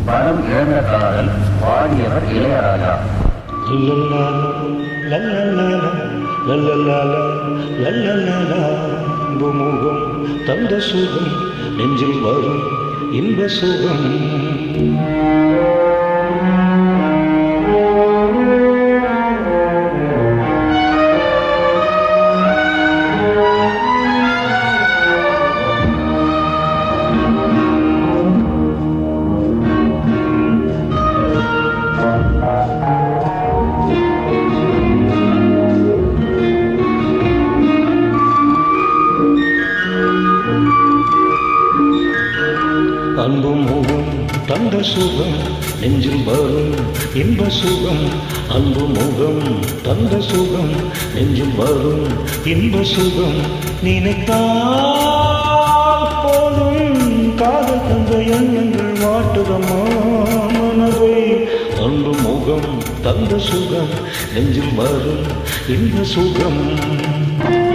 பலம் இழந்த காதல். பாடியவர் இளையராஜா. முகம் தந்த சுகம் நெஞ்சில் வரும் இன்ப சுகம். அன்பு முகம் தந்த சுகம் நெஞ்சில் வரும் இன்ப சுகம். அன்பு முகம் தந்த சுகம் நெஞ்சில் வரும் இன்ப சுகம். நினைத்தால் போதும் காதல் தந்த எண்ணங்கள் வாட்டுதம்மா மனதை. அன்பு முகம் தந்த சுகம் நெஞ்சில் வரும் இன்ப சுகம்.